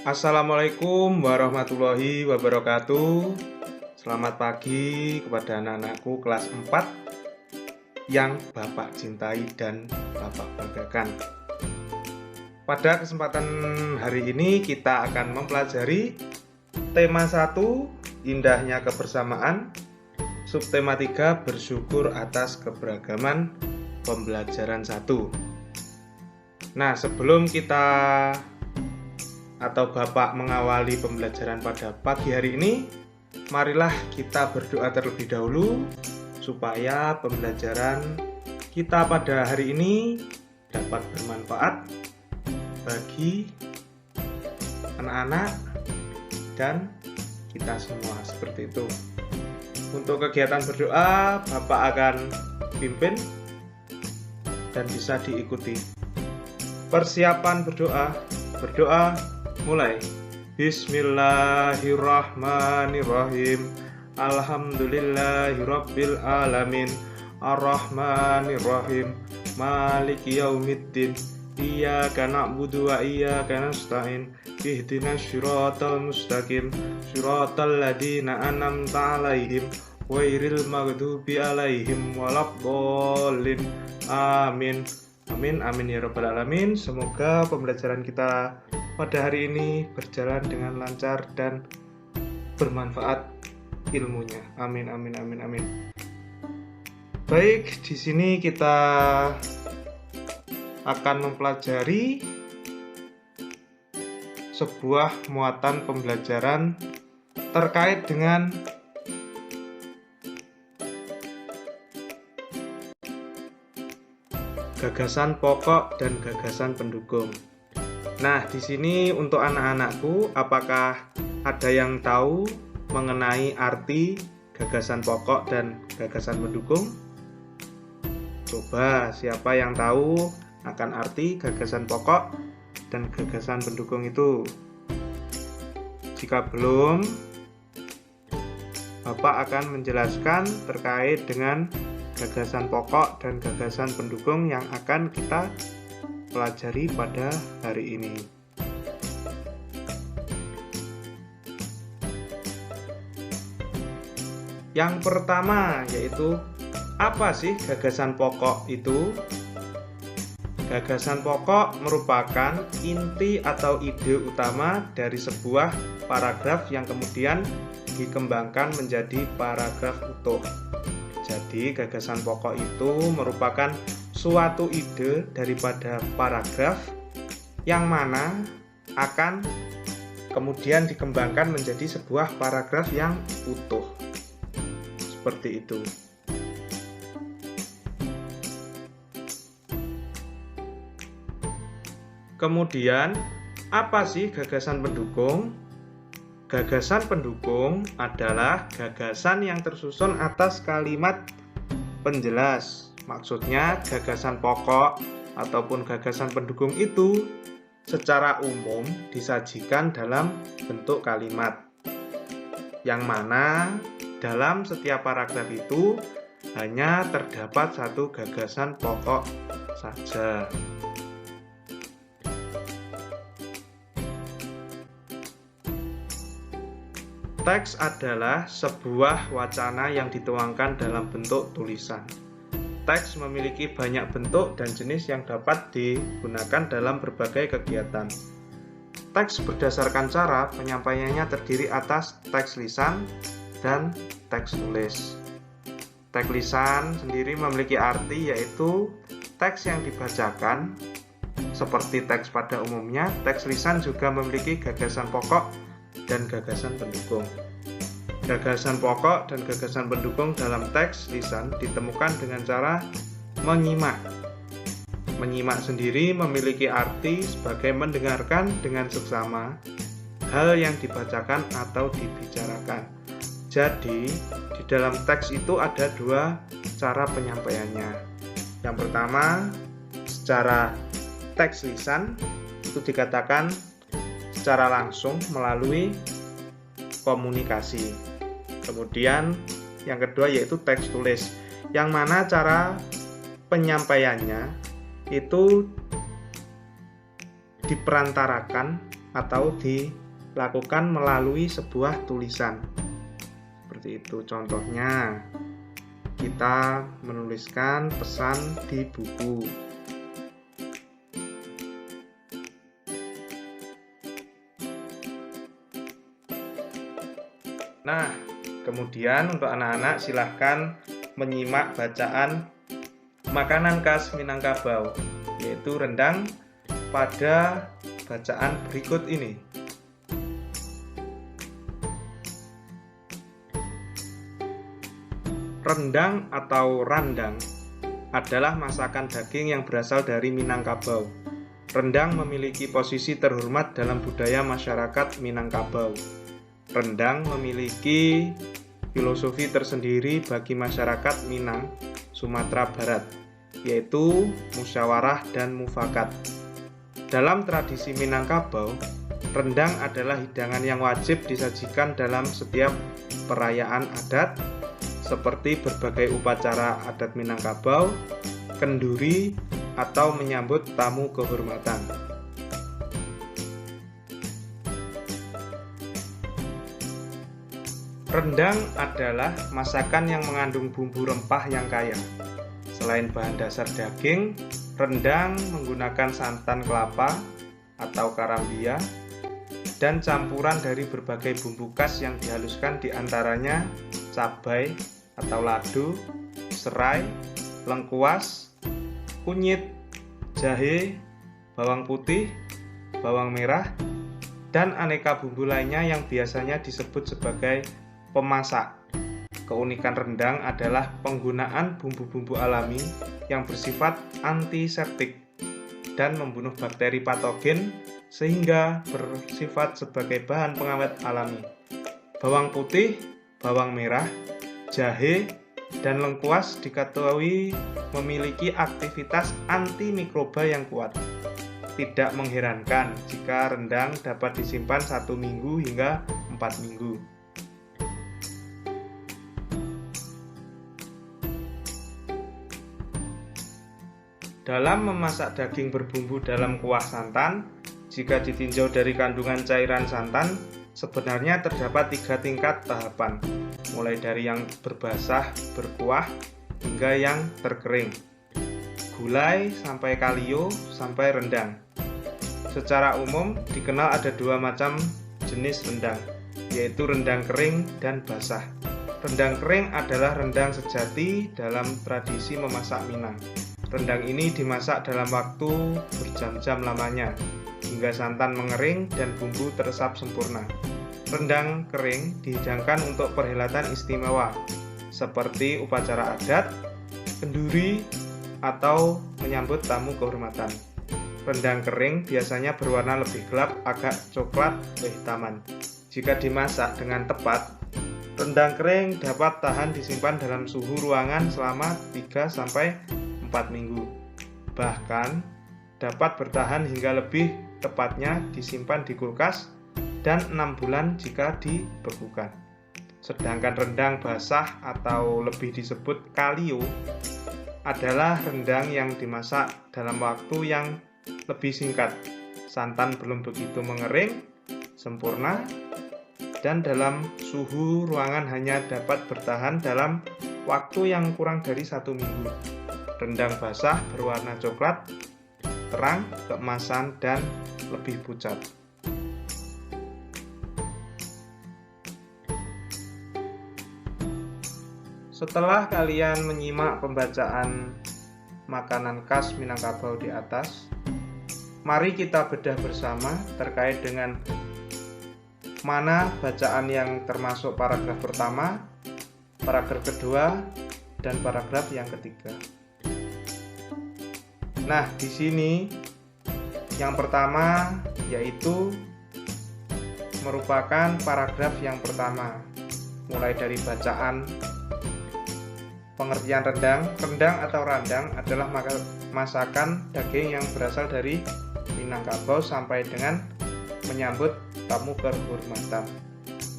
Assalamualaikum warahmatullahi wabarakatuh. Selamat pagi kepada anak-anakku kelas 4 yang Bapak cintai dan Bapak banggakan. Pada kesempatan hari ini kita akan mempelajari tema 1, indahnya kebersamaan, subtema 3, bersyukur atas keberagaman, pembelajaran 1. Nah, sebelum kita atau Bapak mengawali pembelajaran pada pagi hari ini, marilah kita berdoa terlebih dahulu supaya pembelajaran kita pada hari ini dapat bermanfaat bagi anak-anak dan kita semua, seperti itu. Untuk kegiatan berdoa, Bapak akan pimpin dan bisa diikuti. Persiapan berdoa mulai. Bismillahirrahmanirrahim. Alhamdulillahirabbil alamin. Arrahmanirrahim. Maliki yaumiddin. Iyyaka na'budu wa iyyaka nasta'in. Ihdinas siratal mustaqim. Siratal ladzina an'amta 'alaihim ghairil maghdubi 'alaihim waladdallin. Amin. Amin, amin ya rabbal alamin. Semoga pembelajaran kita pada hari ini berjalan dengan lancar dan bermanfaat ilmunya. Amin, amin, amin, amin. Baik, di sini kita akan mempelajari sebuah muatan pembelajaran terkait dengan gagasan pokok dan gagasan pendukung. Nah, di sini untuk anak-anakku, apakah ada yang tahu mengenai arti gagasan pokok dan gagasan pendukung? Coba, siapa yang tahu akan arti gagasan pokok dan gagasan pendukung itu? Jika belum, Bapak akan menjelaskan terkait dengan gagasan pokok dan gagasan pendukung yang akan kita pelajari pada hari ini. Yang pertama yaitu, apa sih gagasan pokok itu? Gagasan pokok merupakan inti atau ide utama dari sebuah paragraf yang kemudian dikembangkan menjadi paragraf utuh. Jadi, gagasan pokok itu merupakan suatu ide daripada paragraf yang mana akan kemudian dikembangkan menjadi sebuah paragraf yang utuh. Seperti itu. Kemudian, apa sih gagasan pendukung? Gagasan pendukung adalah gagasan yang tersusun atas kalimat penjelas. Maksudnya, gagasan pokok ataupun gagasan pendukung itu secara umum disajikan dalam bentuk kalimat, yang mana dalam setiap paragraf itu hanya terdapat satu gagasan pokok saja. Teks adalah sebuah wacana yang dituangkan dalam bentuk tulisan. Teks memiliki banyak bentuk dan jenis yang dapat digunakan dalam berbagai kegiatan. Teks berdasarkan cara penyampaiannya terdiri atas teks lisan dan teks tulis. Teks lisan sendiri memiliki arti yaitu teks yang dibacakan. Seperti teks pada umumnya, teks lisan juga memiliki gagasan pokok dan gagasan pendukung. Gagasan pokok dan gagasan pendukung dalam teks lisan ditemukan dengan cara menyimak. Menyimak sendiri memiliki arti sebagai mendengarkan dengan seksama hal yang dibacakan atau dibicarakan. Jadi, di dalam teks itu ada dua cara penyampaiannya. Yang pertama, secara teks lisan itu dikatakan secara langsung melalui komunikasi. Kemudian yang kedua yaitu teks tulis, yang mana cara penyampaiannya itu diperantarakan atau dilakukan melalui sebuah tulisan. Seperti itu contohnya. Kita menuliskan pesan di buku. Nah, kemudian untuk anak-anak silahkan menyimak bacaan makanan khas Minangkabau, yaitu rendang pada bacaan berikut ini. Rendang atau randang adalah masakan daging yang berasal dari Minangkabau. Rendang memiliki posisi terhormat dalam budaya masyarakat Minangkabau. Rendang memiliki filosofi tersendiri bagi masyarakat Minang, Sumatera Barat, yaitu musyawarah dan mufakat. Dalam tradisi Minangkabau, rendang adalah hidangan yang wajib disajikan dalam setiap perayaan adat, seperti berbagai upacara adat Minangkabau, kenduri, atau menyambut tamu kehormatan. Rendang adalah masakan yang mengandung bumbu rempah yang kaya. Selain bahan dasar daging, rendang menggunakan santan kelapa atau karambia dan campuran dari berbagai bumbu khas yang dihaluskan diantaranya cabai atau lado, serai, lengkuas, kunyit, jahe, bawang putih, bawang merah, dan aneka bumbu lainnya yang biasanya disebut sebagai pemasak. Keunikan rendang adalah penggunaan bumbu-bumbu alami yang bersifat antiseptik dan membunuh bakteri patogen sehingga bersifat sebagai bahan pengawet alami. Bawang putih, bawang merah, jahe, dan lengkuas diketahui memiliki aktivitas antimikroba yang kuat. Tidak mengherankan jika rendang dapat disimpan 1 minggu hingga 4 minggu. Dalam memasak daging berbumbu dalam kuah santan, jika ditinjau dari kandungan cairan santan, sebenarnya terdapat 3 tingkat tahapan, mulai dari yang berbasah, berkuah, hingga yang terkering. Gulai sampai kalio sampai rendang. Secara umum dikenal ada 2 macam jenis rendang, yaitu rendang kering dan basah. Rendang kering adalah rendang sejati dalam tradisi memasak Minang. Rendang ini dimasak dalam waktu berjam-jam lamanya, hingga santan mengering dan bumbu teresap sempurna. Rendang kering dihidangkan untuk perhelatan istimewa, seperti upacara adat, kenduri, atau menyambut tamu kehormatan. Rendang kering biasanya berwarna lebih gelap, agak coklat kehitaman. Jika dimasak dengan tepat, rendang kering dapat tahan disimpan dalam suhu ruangan selama 3-4 minggu. Bahkan dapat bertahan hingga lebih tepatnya disimpan di kulkas dan 6 bulan jika dibekukan. Sedangkan rendang basah atau lebih disebut kalio adalah rendang yang dimasak dalam waktu yang lebih singkat. Santan belum begitu mengering sempurna dan dalam suhu ruangan hanya dapat bertahan dalam waktu yang kurang dari 1 minggu. Rendang basah berwarna coklat, terang, keemasan, dan lebih pucat. Setelah kalian menyimak pembacaan makanan khas Minangkabau di atas, mari kita bedah bersama terkait dengan mana bacaan yang termasuk paragraf pertama, paragraf kedua, dan paragraf yang ketiga. Nah, di sini yang pertama yaitu merupakan paragraf yang pertama, mulai dari bacaan pengertian rendang. Rendang atau randang adalah masakan daging yang berasal dari Minangkabau sampai dengan menyambut tamu kehormatan.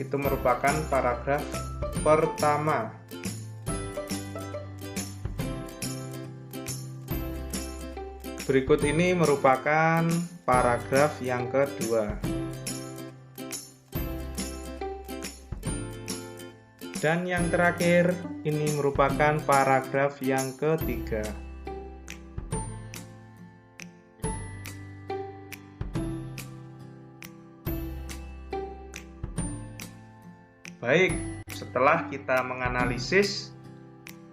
Itu merupakan paragraf pertama. Berikut ini merupakan paragraf yang kedua. Dan yang terakhir, ini merupakan paragraf yang ketiga. Baik, setelah kita menganalisis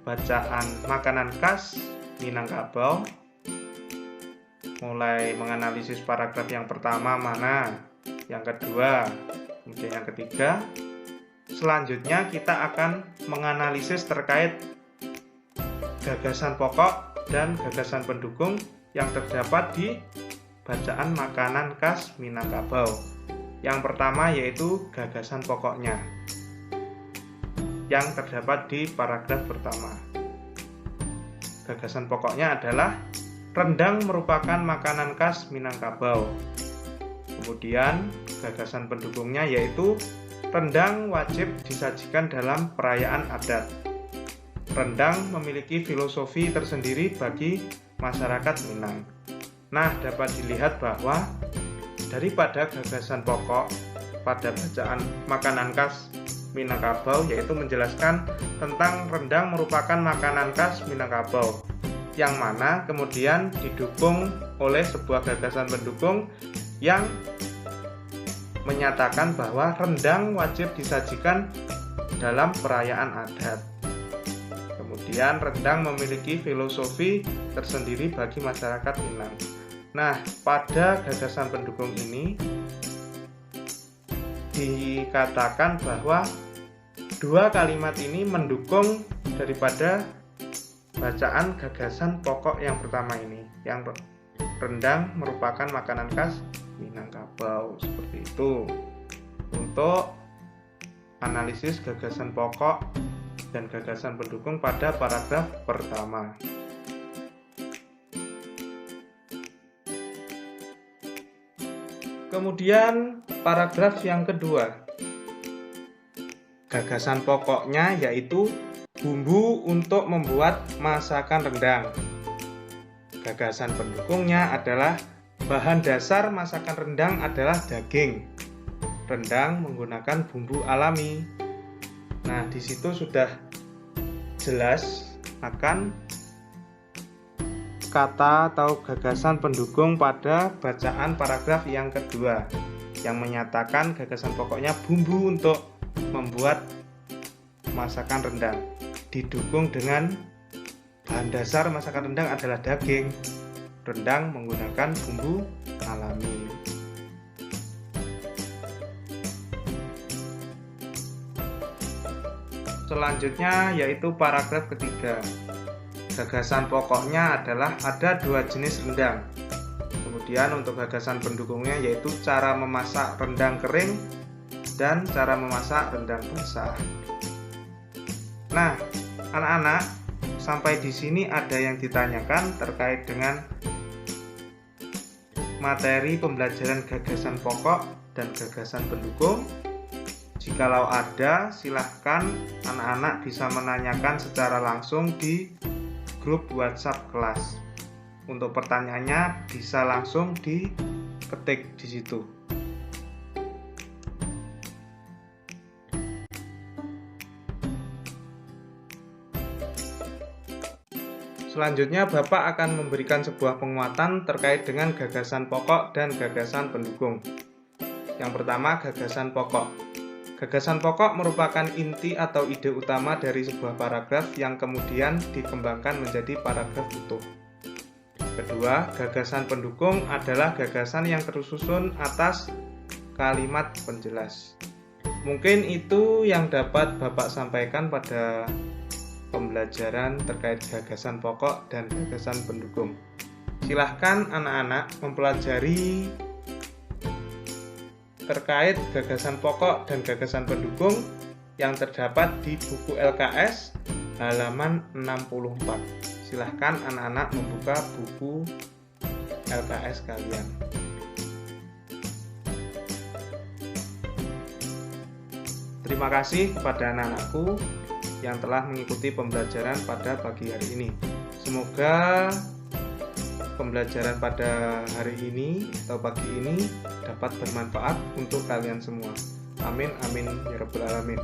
bacaan makanan khas Minangkabau, mulai menganalisis paragraf yang pertama mana, yang kedua, kemudian yang ketiga. Selanjutnya kita akan menganalisis terkait gagasan pokok dan gagasan pendukung yang terdapat di bacaan makanan khas Minangkabau. Yang pertama yaitu gagasan pokoknya yang terdapat di paragraf pertama. Gagasan pokoknya adalah rendang merupakan makanan khas Minangkabau. Kemudian gagasan pendukungnya yaitu rendang wajib disajikan dalam perayaan adat. Rendang memiliki filosofi tersendiri bagi masyarakat Minang. Nah, dapat dilihat bahwa daripada gagasan pokok pada bacaan makanan khas Minangkabau yaitu menjelaskan tentang rendang merupakan makanan khas Minangkabau, yang mana kemudian didukung oleh sebuah gagasan pendukung yang menyatakan bahwa rendang wajib disajikan dalam perayaan adat. Kemudian rendang memiliki filosofi tersendiri bagi masyarakat Minang. Nah, pada gagasan pendukung ini dikatakan bahwa dua kalimat ini mendukung daripada bacaan gagasan pokok yang pertama ini, yang rendang merupakan makanan khas Minangkabau. Seperti itu untuk analisis gagasan pokok dan gagasan pendukung pada paragraf pertama. Kemudian paragraf yang kedua, gagasan pokoknya yaitu bumbu untuk membuat masakan rendang. Gagasan pendukungnya adalah bahan dasar masakan rendang adalah daging. Rendang menggunakan bumbu alami. Nah, di situ sudah jelas akan kata atau gagasan pendukung pada bacaan paragraf yang kedua, yang menyatakan gagasan pokoknya bumbu untuk membuat masakan rendang, didukung dengan bahan dasar masakan rendang adalah daging. Rendang menggunakan bumbu alami. Selanjutnya yaitu paragraf ketiga. Gagasan pokoknya adalah ada dua jenis rendang. Kemudian untuk gagasan pendukungnya yaitu cara memasak rendang kering dan cara memasak rendang basah. Nah, anak-anak, sampai di sini ada yang ditanyakan terkait dengan materi pembelajaran gagasan pokok dan gagasan pendukung. Jikalau ada, silahkan anak-anak bisa menanyakan secara langsung di grup WhatsApp kelas. Untuk pertanyaannya bisa langsung diketik di situ. Selanjutnya, Bapak akan memberikan sebuah penguatan terkait dengan gagasan pokok dan gagasan pendukung. Yang pertama, gagasan pokok. Gagasan pokok merupakan inti atau ide utama dari sebuah paragraf yang kemudian dikembangkan menjadi paragraf utuh. Kedua, gagasan pendukung adalah gagasan yang tersusun atas kalimat penjelas. Mungkin itu yang dapat Bapak sampaikan pada pembelajaran terkait gagasan pokok dan gagasan pendukung. Silahkan anak-anak mempelajari terkait gagasan pokok dan gagasan pendukung yang terdapat di buku LKS halaman 64. Silahkan anak-anak membuka buku LKS kalian. Terima kasih kepada anak-anakku yang telah mengikuti pembelajaran pada pagi hari ini. Semoga pembelajaran pada hari ini atau pagi ini dapat bermanfaat untuk kalian semua. Amin, amin, ya rabbal alamin.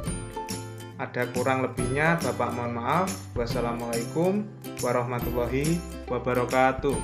Ada kurang lebihnya, Bapak mohon maaf. Wassalamualaikum warahmatullahi wabarakatuh.